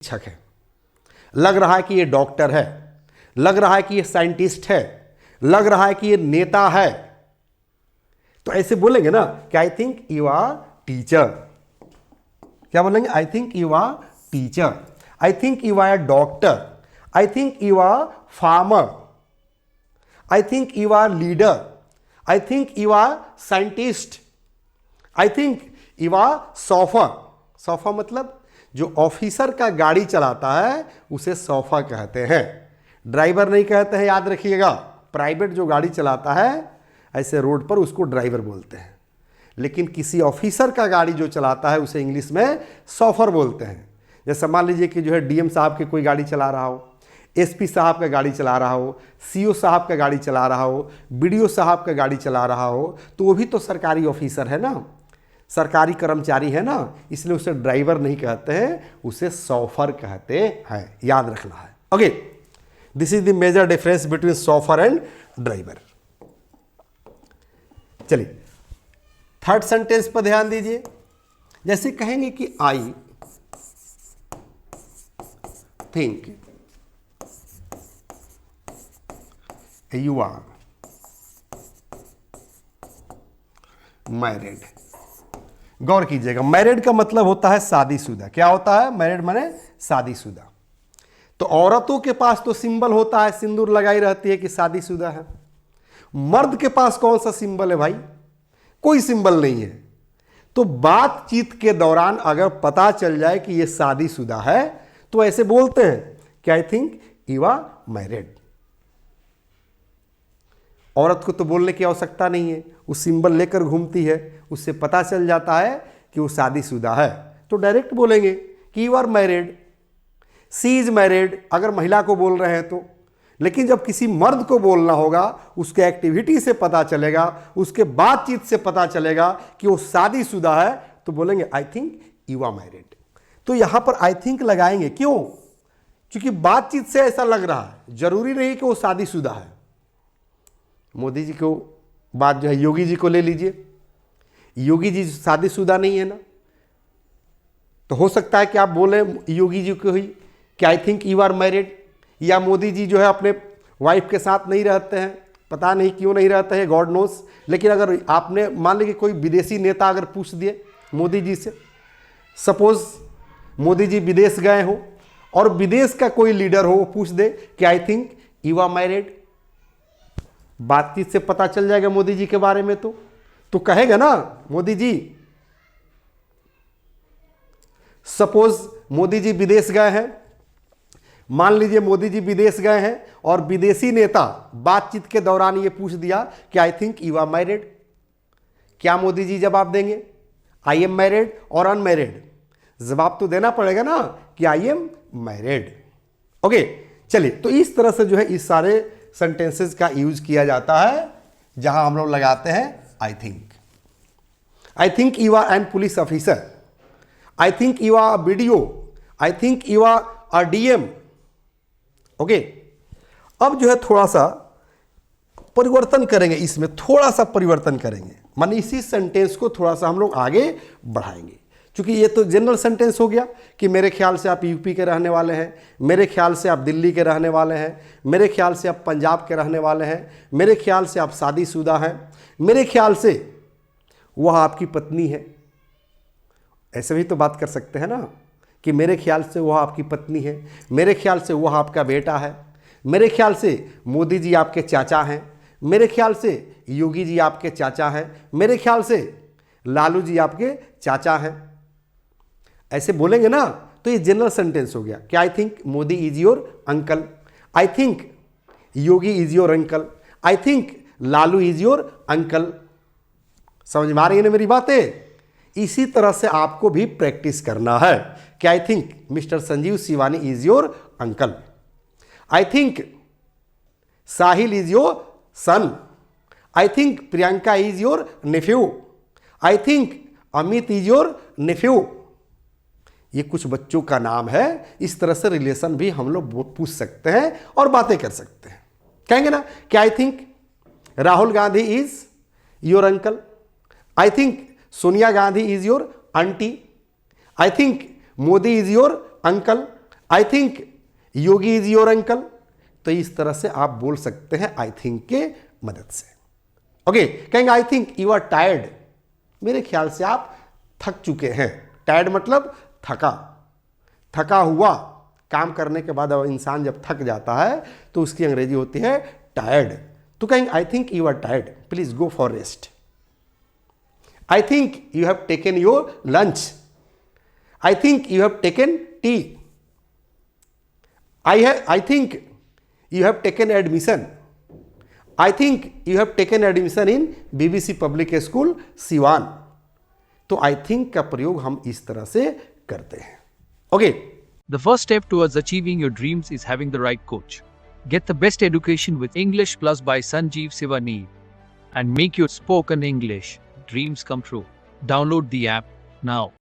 शिक्षक है, लग रहा है कि ये डॉक्टर है, लग रहा है कि ये साइंटिस्ट है, लग रहा है कि ये नेता है, तो ऐसे बोलेंगे ना कि I think you are teacher. क्या बोलेंगे? I think you are teacher, I think you are doctor, I think you are farmer, I think you are leader, I think you are scientist, I think you are chauffeur. Chauffeur मतलब जो officer का गाड़ी चलाता है उसे sofa कहते हैं, driver नहीं कहते हैं, याद रखिएगा। प्राइवेट जो गाड़ी चलाता है ऐसे रोड पर उसको ड्राइवर बोलते हैं, लेकिन किसी ऑफिसर का गाड़ी जो चलाता है उसे इंग्लिश में सौफर बोलते हैं। जैसे मान लीजिए कि जो है डीएम साहब की कोई गाड़ी चला रहा हो, एसपी साहब का गाड़ी चला रहा हो, सीओ साहब का गाड़ी चला रहा हो, बीडीओ साहब का गाड़ी चला रहा हो, तो वो भी तो सरकारी ऑफिसर है ना, सरकारी कर्मचारी है ना, इसलिए उसे ड्राइवर नहीं कहते हैं, उसे सॉफर कहते हैं, याद रखना है। Okay, this is the major difference between chauffeur and driver. चलिए थर्ड सेंटेंस पर ध्यान दीजिए। जैसे कहेंगे कि I think you are married. गौर कीजिएगा, मैरिड का मतलब होता है शादीशुदा। क्या होता है? मैरिड माने शादीशुदा। तो औरतों के पास तो सिंबल होता है, सिंदूर लगाई रहती है कि शादीशुदा है। मर्द के पास कौन सा सिंबल है भाई? कोई सिंबल नहीं है। तो बातचीत के दौरान अगर पता चल जाए कि ये शादीशुदा है तो ऐसे बोलते हैं कि I think you are married. औरत को तो बोलने की आवश्यकता नहीं है, वो सिंबल लेकर घूमती है, उससे पता चल जाता है कि वो शादीशुदा है, तो डायरेक्ट बोलेंगे कि you are married, she is married अगर महिला को बोल रहे हैं तो। लेकिन जब किसी मर्द को बोलना होगा, उसके एक्टिविटी से पता चलेगा, उसके बातचीत से पता चलेगा कि वो शादीशुदा है, तो बोलेंगे I think you are married. तो यहां पर आई थिंक लगाएंगे, क्यों? क्योंकि बातचीत से ऐसा लग रहा है, जरूरी नहीं कि वो शादीशुदा है। मोदी जी को बात जो है, योगी जी को ले लीजिए, योगी जी शादीशुदा नहीं है ना, तो हो सकता है कि आप बोले योगी जी को ही कि I think you are married. या मोदी जी जो है अपने वाइफ के साथ नहीं रहते हैं, पता नहीं क्यों नहीं रहते हैं, गॉड नोस। लेकिन अगर आपने मान लीजिए कोई विदेशी नेता अगर पूछ दिए मोदी जी से, सपोज मोदी जी विदेश गए हो और विदेश का कोई लीडर हो, वो पूछ दे कि I think you are married, बातचीत से पता चल जाएगा मोदी जी के बारे में। तो कहेगा ना मोदी जी। सपोज मोदी जी विदेश गए हैं, मान लीजिए मोदी जी विदेश गए हैं और विदेशी नेता बातचीत के दौरान ये पूछ दिया कि I think you are married. क्या मोदी जी जवाब देंगे? आई एम मैरिड और अनमैरिड? जवाब तो देना पड़ेगा ना कि आई एम मैरिड। ओके, चलिए, तो इस तरह से जो है इस सारे सेंटेंसेस का यूज किया जाता है जहां हम लोग लगाते हैं I think. I think you are an police officer, I think you are BDO, I think you are a DM. Okay, अब जो है थोड़ा सा परिवर्तन करेंगे, इसमें थोड़ा सा परिवर्तन करेंगे, माने इसी सेंटेंस को थोड़ा सा हम लोग आगे बढ़ाएंगे। क्योंकि ये तो जनरल सेंटेंस हो गया कि मेरे ख्याल से आप यूपी के रहने वाले हैं, मेरे ख्याल से आप दिल्ली के रहने वाले हैं, मेरे ख्याल से आप पंजाब के रहने वाले हैं, मेरे ख्याल से आप शादीशुदा हैं, मेरे ख्याल से वह आपकी पत्नी है। ऐसे भी तो बात कर सकते हैं ना कि मेरे ख्याल से वह आपकी पत्नी है, मेरे ख्याल से वह आपका बेटा है, मेरे ख्याल से मोदी जी आपके चाचा हैं, मेरे ख्याल से योगी जी आपके चाचा हैं, मेरे ख्याल से लालू जी आपके चाचा हैं। ऐसे बोलेंगे ना, तो ये जनरल सेंटेंस हो गया कि I think Modi is your uncle, I think Yogi is your uncle, I think Lalu is your uncle. समझ में आ रही है ना मेरी बातें? इसी तरह से आपको भी प्रैक्टिस करना है कि I think mister Sanjeev Shivani is your uncle, I think Sahil is your son, I think Priyanka is your nephew, I think Amit is your nephew. ये कुछ बच्चों का नाम है, इस तरह से रिलेशन भी हम लोग पूछ सकते हैं और बातें कर सकते हैं। कहेंगे ना कि I think Rahul Gandhi is your uncle, I think Sonia Gandhi is your aunty, I think Modi is your uncle, I think Yogi is your uncle, तो इस तरह से आप बोल सकते हैं आई थिंक के मदद से। ओके, कहेंगे I think you are tired, मेरे ख्याल से आप थक चुके हैं। टायर्ड मतलब थका, थका हुआ। काम करने के बाद अब इंसान जब थक जाता है तो उसकी अंग्रेजी होती है टायर्ड। तो कहेंगे I think you are tired, please go for rest. I think you have taken your lunch, I think you have taken tea, I think you have taken admission, I think you have taken admission in BBC Public School Siwan। तो I think का प्रयोग हम इस तरह से करते हैं। Okay, The first step towards achieving your dreams is having the right coach. Get the best education with English Plus by Sanjeev Sivaneer and make your spoken English dreams come true. Download the app now.